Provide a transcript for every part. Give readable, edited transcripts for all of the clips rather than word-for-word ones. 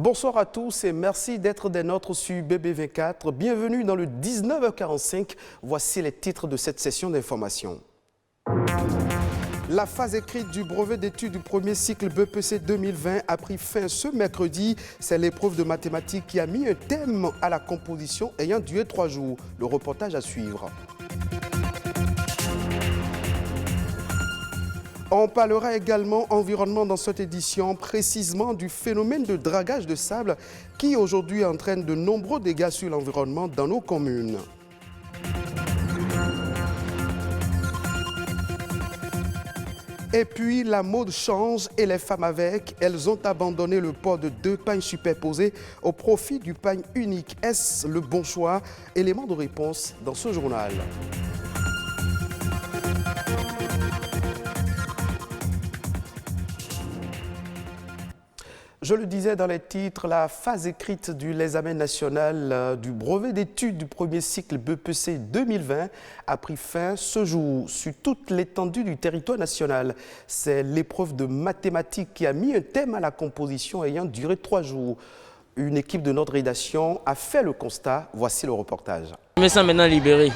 Bonsoir à tous et merci d'être des nôtres sur BB24. Bienvenue dans le 19h45. Voici les titres de cette session d'information. La phase écrite du brevet d'études du premier cycle BEPC 2020 a pris fin ce mercredi. C'est l'épreuve de mathématiques qui a mis un thème à la composition ayant duré 3 jours. Le reportage à suivre. On parlera également environnement dans cette édition, précisément du phénomène de dragage de sable qui aujourd'hui entraîne de nombreux dégâts sur l'environnement dans nos communes. Et puis la mode change et les femmes avec, elles ont abandonné le port de 2 pagnes superposées au profit du pagne unique. Est-ce le bon choix? Élément de réponse dans ce journal. Je le disais dans les titres, la phase écrite de l'examen national du brevet d'études du premier cycle BEPC 2020 a pris fin ce jour sur toute l'étendue du territoire national. C'est l'épreuve de mathématiques qui a mis un thème à la composition ayant duré 3 jours. Une équipe de notre rédaction a fait le constat. Voici le reportage. Je me sens maintenant libéré.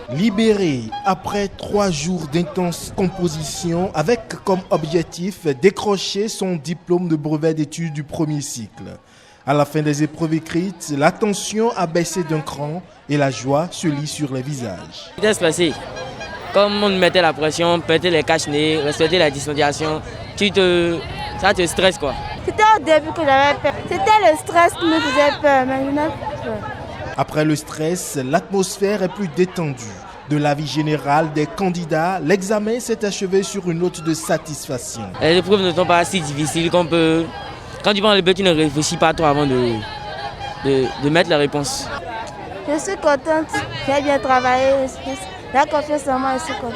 Libéré après 3 jours d'intense composition avec comme objectif décrocher son diplôme de brevet d'études du premier cycle. À la fin des épreuves écrites, la tension a baissé d'un cran et la joie se lit sur les visages. J'étais stressé. Comme on nous mettait la pression, péter les cache-nez, respecter la distanciation, ça te stresse quoi. C'était au début que j'avais peur. C'était le stress qui me faisait peur, mais je n'ai plus peur. Après le stress, l'atmosphère est plus détendue. De l'avis général des candidats, l'examen s'est achevé sur une note de satisfaction. Les épreuves ne sont pas si difficiles qu'on peut... Quand tu prends le but, tu ne réfléchis pas trop avant de mettre la réponse. Je suis contente, j'ai bien travaillé. La confiance en moi, je suis contente.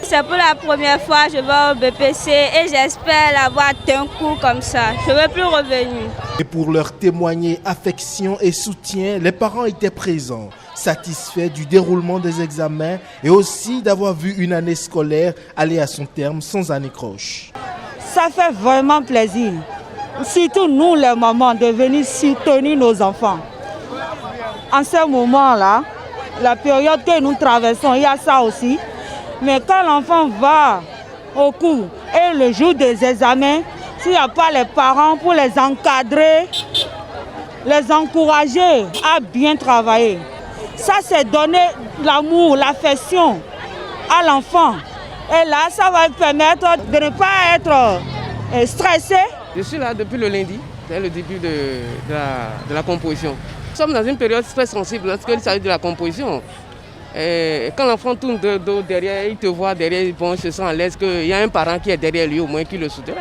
C'est pour la première fois que je vais au BPC et j'espère l'avoir d'un coup comme ça. Je ne veux plus revenir. Et pour leur témoigner affection et soutien, les parents étaient présents, satisfaits du déroulement des examens et aussi d'avoir vu une année scolaire aller à son terme sans anicroche. Ça fait vraiment plaisir, surtout nous les mamans, de venir soutenir nos enfants. En ce moment-là, la période que nous traversons, il y a ça aussi. Mais quand l'enfant va au cours et le jour des examens, s'il n'y a pas les parents pour les encadrer, les encourager à bien travailler, ça c'est donner l'amour, l'affection à l'enfant. Et là, ça va permettre de ne pas être stressé. Je suis là depuis le lundi, c'est le début de la composition. Nous sommes dans une période très sensible lorsqu'il s'agit de la composition. Et quand l'enfant tourne de dos derrière, il te voit derrière, bon, il se sent à l'aise qu'il y a un parent qui est derrière lui au moins qui le soutient.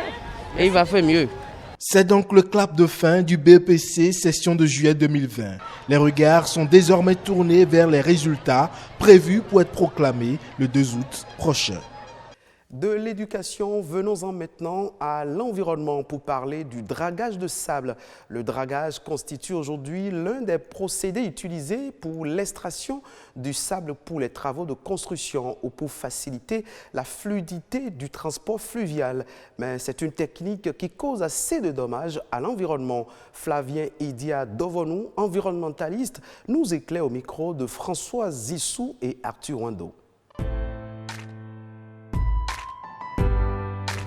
Et il va faire mieux. C'est donc le clap de fin du BEPC session de juillet 2020. Les regards sont désormais tournés vers les résultats prévus pour être proclamés le 2 août prochain. De l'éducation, venons-en maintenant à l'environnement pour parler du dragage de sable. Le dragage constitue aujourd'hui l'un des procédés utilisés pour l'extraction du sable pour les travaux de construction ou pour faciliter la fluidité du transport fluvial. Mais c'est une technique qui cause assez de dommages à l'environnement. Flavien Idia Dovonou, environnementaliste, nous éclaire au micro de François Zissou et Arthur Wando.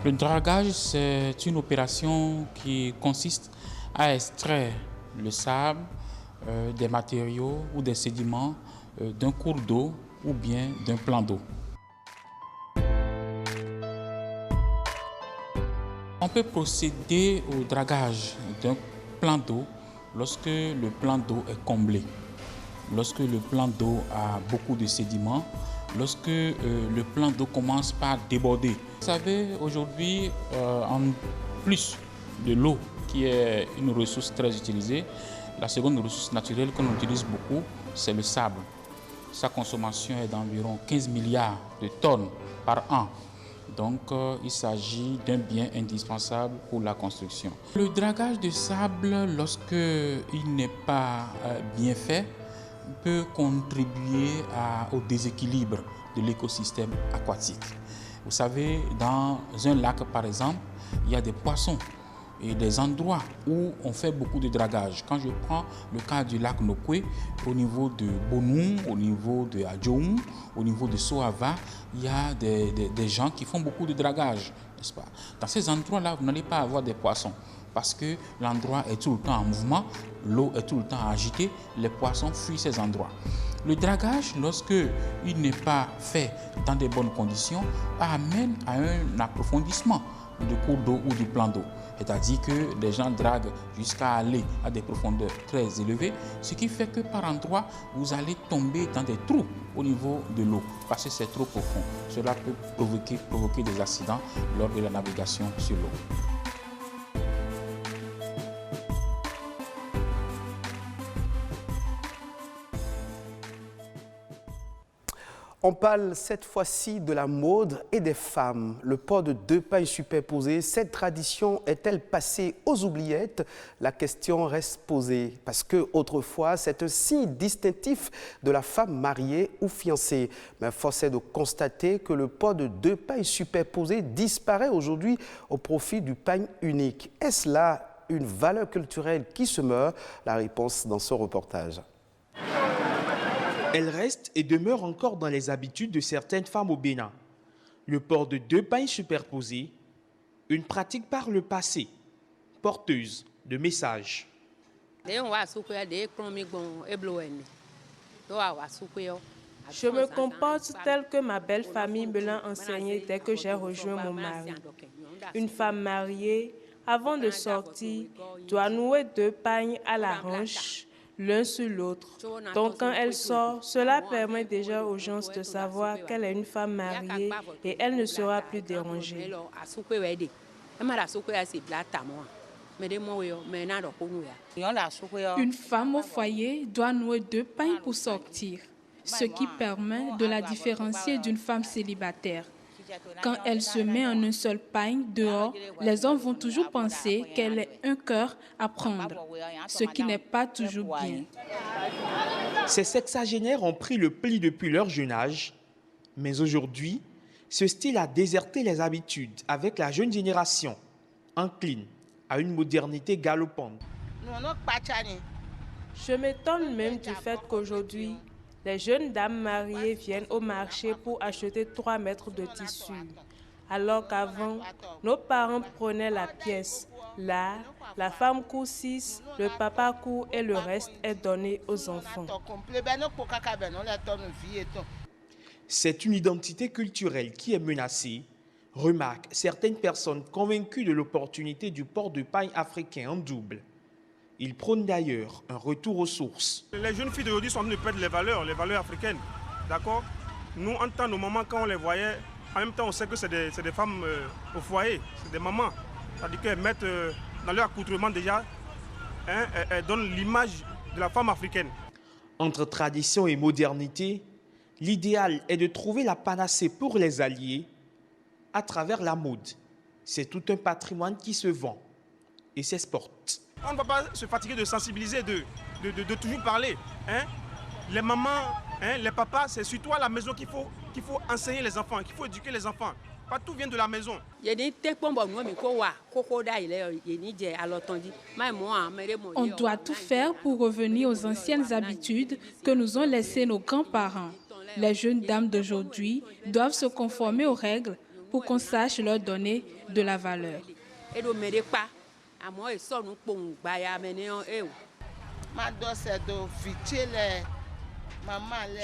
Le dragage, c'est une opération qui consiste à extraire le sable, des matériaux ou des sédiments d'un cours d'eau ou bien d'un plan d'eau. On peut procéder au dragage d'un plan d'eau lorsque le plan d'eau est comblé, lorsque le plan d'eau a beaucoup de sédiments, lorsque le plan d'eau commence par déborder. Vous savez, aujourd'hui, en plus de l'eau, qui est une ressource très utilisée, la seconde ressource naturelle qu'on utilise beaucoup, c'est le sable. Sa consommation est d'environ 15 milliards de tonnes par an. Donc, il s'agit d'un bien indispensable pour la construction. Le dragage de sable, lorsqu'il n'est pas bien fait, peut contribuer au déséquilibre de l'écosystème aquatique. Vous savez, dans un lac, par exemple, il y a des poissons. et des endroits où on fait beaucoup de dragage. Quand je prends le cas du lac Nokwe, au niveau de Bonou, au niveau de Adjoum, au niveau de Soava, il y a des gens qui font beaucoup de dragage, n'est-ce pas? Dans ces endroits-là, vous n'allez pas avoir des poissons parce que l'endroit est tout le temps en mouvement, l'eau est tout le temps agitée, les poissons fuient ces endroits. Le dragage, lorsque il n'est pas fait dans de bonnes conditions, amène à un approfondissement du cours d'eau ou du plan d'eau. C'est-à-dire que les gens draguent jusqu'à aller à des profondeurs très élevées, ce qui fait que par endroits, vous allez tomber dans des trous au niveau de l'eau, parce que c'est trop profond. Cela peut provoquer des accidents lors de la navigation sur l'eau. On parle cette fois-ci de la mode et des femmes. Le port de 2 pailles superposées, cette tradition est-elle passée aux oubliettes? La question reste posée parce que autrefois, c'est un signe distinctif de la femme mariée ou fiancée. Mais force est de constater que le port de 2 pailles superposées disparaît aujourd'hui au profit du pagne unique. Est-ce là une valeur culturelle qui se meurt? La réponse dans ce reportage. Elle reste et demeure encore dans les habitudes de certaines femmes au Bénin. Le port de 2 pagnes superposées, une pratique par le passé, porteuse de messages. Je me comporte tel que ma belle famille me l'a enseigné dès que j'ai rejoint mon mari. Une femme mariée, avant de sortir, doit nouer 2 pagnes à la hanche, l'un sur l'autre. Donc quand elle sort, cela permet déjà aux gens de savoir qu'elle est une femme mariée et elle ne sera plus dérangée. Une femme au foyer doit nouer 2 pagnes pour sortir, ce qui permet de la différencier d'une femme célibataire. Quand elle se met en un seul pagne dehors, les hommes vont toujours penser qu'elle est un cœur à prendre, ce qui n'est pas toujours bien. Ces sexagénaires ont pris le pli depuis leur jeune âge, mais aujourd'hui, ce style a déserté les habitudes avec la jeune génération, incline à une modernité galopante. Je m'étonne même du fait qu'aujourd'hui, les jeunes dames mariées viennent au marché pour acheter 3 mètres de tissu. Alors qu'avant, nos parents prenaient la pièce. Là, la femme coud 6, le papa coud et le reste est donné aux enfants. C'est une identité culturelle qui est menacée, remarquent certaines personnes convaincues de l'opportunité du port de pagne africain en double. Ils prônent d'ailleurs un retour aux sources. Les jeunes filles d'aujourd'hui sont venues perdre les valeurs africaines. D'accord? Nous, en tant que nos mamans, quand on les voyait, en même temps, on sait que c'est des femmes au foyer, c'est des mamans. C'est-à-dire qu'elles mettent dans leur accoutrement déjà, elles donnent l'image de la femme africaine. Entre tradition et modernité, l'idéal est de trouver la panacée pour les alliés à travers la mode. C'est tout un patrimoine qui se vend et s'exporte. On ne va pas se fatiguer de sensibiliser, de toujours parler. Hein? Les mamans, les papas, c'est surtout à la maison qu'il faut enseigner les enfants, qu'il faut éduquer les enfants. Pas tout vient de la maison. On doit tout faire pour revenir aux anciennes habitudes que nous ont laissées nos grands-parents. Les jeunes dames d'aujourd'hui doivent se conformer aux règles pour qu'on sache leur donner de la valeur.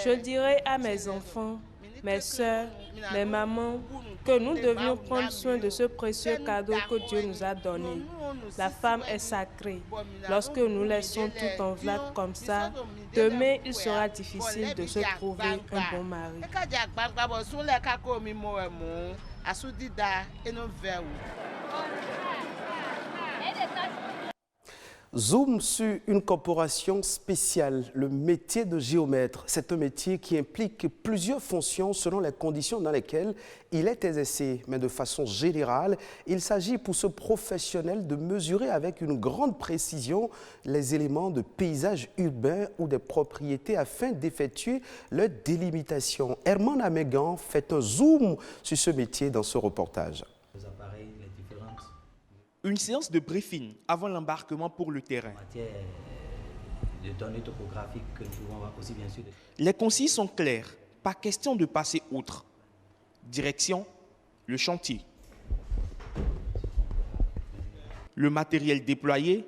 Je dirais à mes enfants, mes sœurs, mes mamans, que nous devions prendre soin de ce précieux cadeau que Dieu nous a donné. La femme est sacrée. Lorsque nous laissons tout en vrac comme ça, demain il sera difficile de se trouver un bon mari. Zoom sur une corporation spéciale, le métier de géomètre. C'est un métier qui implique plusieurs fonctions selon les conditions dans lesquelles il est exercé. Mais de façon générale, il s'agit pour ce professionnel de mesurer avec une grande précision les éléments de paysage urbain ou des propriétés afin d'effectuer leur délimitation. Herman Amégan fait un zoom sur ce métier dans ce reportage. Une séance de briefing avant l'embarquement pour le terrain. De données topographiques que nous pouvons avoir aussi, bien sûr. Les consignes sont claires, pas question de passer outre. Direction, le chantier. Le matériel déployé,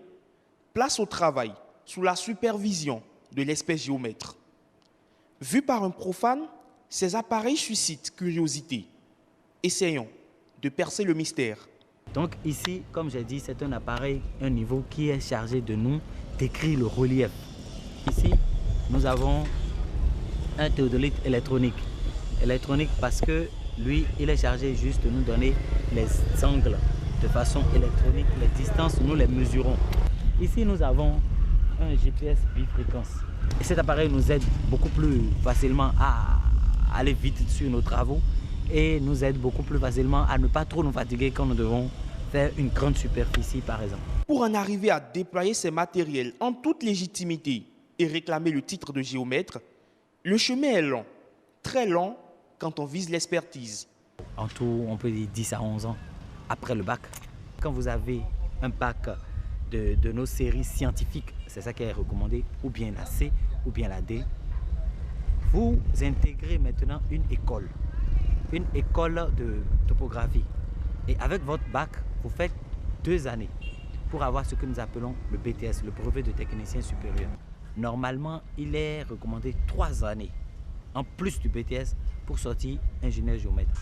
place au travail, sous la supervision de l'expert géomètre. Vu par un profane, ces appareils suscitent curiosité. Essayons de percer le mystère. Donc ici, comme j'ai dit, c'est un appareil, un niveau qui est chargé de nous décrire le relief. Ici, nous avons un théodolite électronique. Électronique parce que lui, il est chargé juste de nous donner les angles de façon électronique. Les distances, nous les mesurons. Ici, nous avons un GPS bifréquence. Et cet appareil nous aide beaucoup plus facilement à aller vite sur nos travaux et nous aide beaucoup plus facilement à ne pas trop nous fatiguer quand nous devons faire une grande superficie, par exemple. Pour en arriver à déployer ces matériels en toute légitimité et réclamer le titre de géomètre, le chemin est long, très long quand on vise l'expertise. En tout, on peut dire 10 à 11 ans après le bac. Quand vous avez un bac de nos séries scientifiques, c'est ça qui est recommandé, ou bien la C ou bien la D, vous intégrez maintenant une école de topographie. Et avec votre bac, vous faites 2 années pour avoir ce que nous appelons le BTS, le brevet de technicien supérieur. Normalement, il est recommandé 3 années en plus du BTS pour sortir ingénieur géomètre.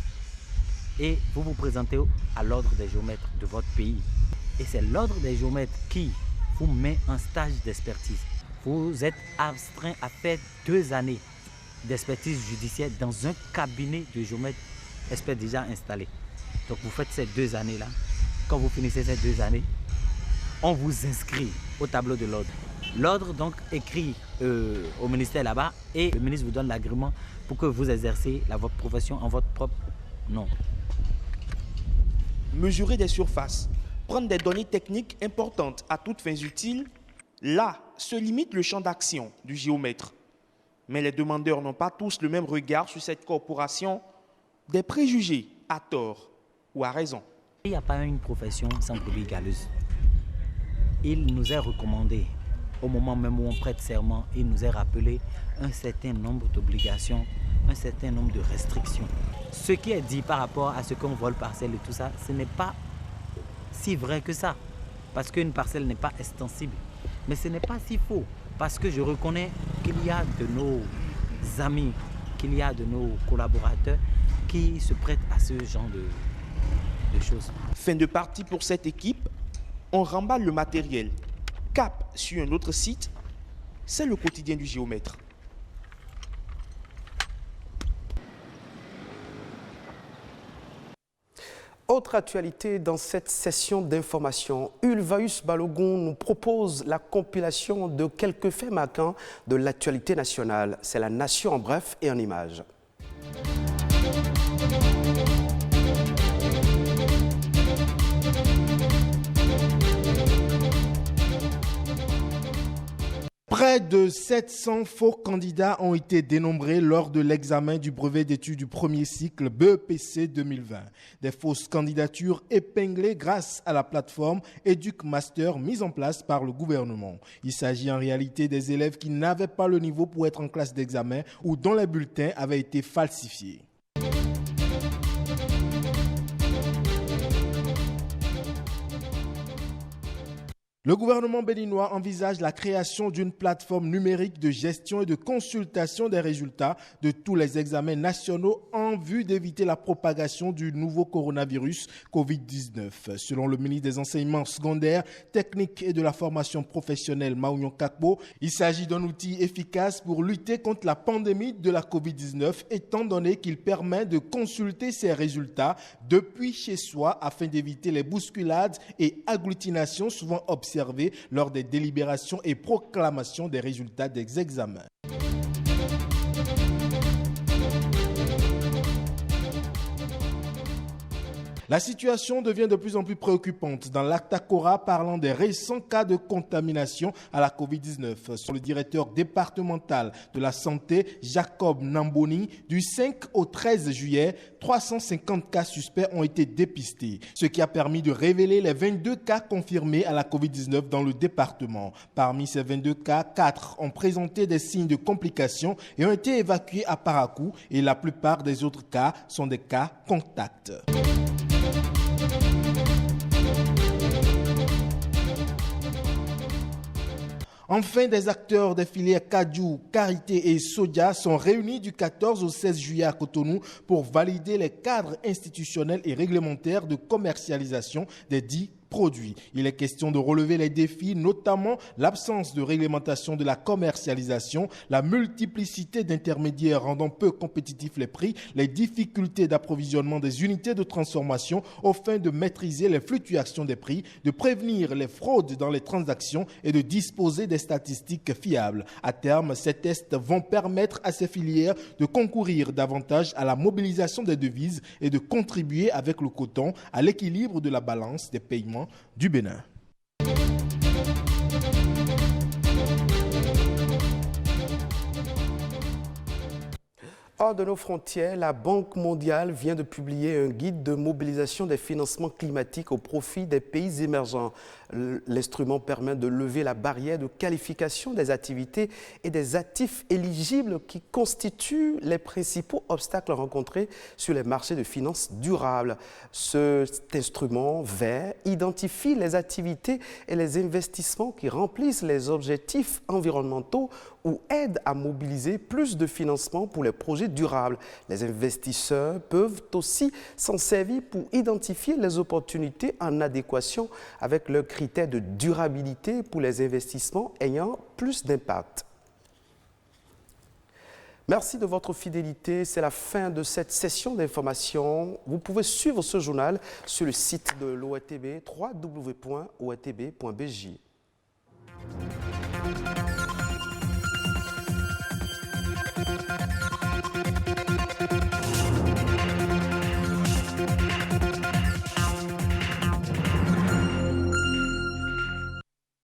Et vous vous présentez à l'ordre des géomètres de votre pays. Et c'est l'ordre des géomètres qui vous met en stage d'expertise. Vous êtes astreint à faire 2 années d'expertise judiciaire dans un cabinet de géomètres experts déjà installé. Donc vous faites ces 2 années-là. Quand vous finissez ces 2 années, on vous inscrit au tableau de l'ordre. L'ordre donc écrit au ministère là-bas et le ministre vous donne l'agrément pour que vous exercez votre profession en votre propre nom. Mesurer des surfaces, prendre des données techniques importantes à toutes fins utiles, là se limite le champ d'action du géomètre. Mais les demandeurs n'ont pas tous le même regard sur cette corporation, des préjugés à tort ou à raison. Il n'y a pas une profession sans brebis galeuse. Il nous est recommandé, au moment même où on prête serment, il nous est rappelé un certain nombre d'obligations, un certain nombre de restrictions. Ce qui est dit par rapport à ce qu'on vole parcelle et tout ça, ce n'est pas si vrai que ça. Parce qu'une parcelle n'est pas extensible. Mais ce n'est pas si faux. Parce que je reconnais qu'il y a de nos amis, qu'il y a de nos collaborateurs qui se prêtent à ce genre de choses. Fin de partie pour cette équipe, on remballe le matériel. Cap sur un autre site, c'est le quotidien du géomètre. Autre actualité dans cette session d'information, Ulvaeus Balogun nous propose la compilation de quelques faits marquants de l'actualité nationale. C'est la nation en bref et en images. Près de 700 faux candidats ont été dénombrés lors de l'examen du brevet d'études du premier cycle BEPC 2020. Des fausses candidatures épinglées grâce à la plateforme EducMaster mise en place par le gouvernement. Il s'agit en réalité des élèves qui n'avaient pas le niveau pour être en classe d'examen ou dont les bulletins avaient été falsifiés. Le gouvernement béninois envisage la création d'une plateforme numérique de gestion et de consultation des résultats de tous les examens nationaux en vue d'éviter la propagation du nouveau coronavirus Covid-19. Selon le ministre des Enseignements secondaires, techniques et de la formation professionnelle Maounion Kakbo, il s'agit d'un outil efficace pour lutter contre la pandémie de la Covid-19 étant donné qu'il permet de consulter ses résultats depuis chez soi afin d'éviter les bousculades et agglutinations souvent observées lors des délibérations et proclamations des résultats des examens. La situation devient de plus en plus préoccupante dans l'Actakora parlant des récents cas de contamination à la Covid-19. Selon le directeur départemental de la santé, Jacob Namboni, du 5 au 13 juillet, 350 cas suspects ont été dépistés, ce qui a permis de révéler les 22 cas confirmés à la Covid-19 dans le département. Parmi ces 22 cas, 4 ont présenté des signes de complications et ont été évacués à Parakou et la plupart des autres cas sont des cas contacts. Enfin, des acteurs des filières Kajou, Karité et Soja sont réunis du 14 au 16 juillet à Cotonou pour valider les cadres institutionnels et réglementaires de commercialisation des dits produits. Il est question de relever les défis, notamment l'absence de réglementation de la commercialisation, la multiplicité d'intermédiaires rendant peu compétitifs les prix, les difficultés d'approvisionnement des unités de transformation aux fins de maîtriser les fluctuations des prix, de prévenir les fraudes dans les transactions et de disposer des statistiques fiables. À terme, ces tests vont permettre à ces filières de concourir davantage à la mobilisation des devises et de contribuer avec le coton à l'équilibre de la balance des paiements du Bénin. Hors de nos frontières, la Banque mondiale vient de publier un guide de mobilisation des financements climatiques au profit des pays émergents. L'instrument permet de lever la barrière de qualification des activités et des actifs éligibles qui constituent les principaux obstacles rencontrés sur les marchés de finances durables. Cet instrument vert identifie les activités et les investissements qui remplissent les objectifs environnementaux ou aident à mobiliser plus de financement pour les projets durables. Les investisseurs peuvent aussi s'en servir pour identifier les opportunités en adéquation avec leurs critères de durabilité pour les investissements ayant plus d'impact. Merci de votre fidélité. C'est la fin de cette session d'information. Vous pouvez suivre ce journal sur le site de l'OATB, www.oatb.bj.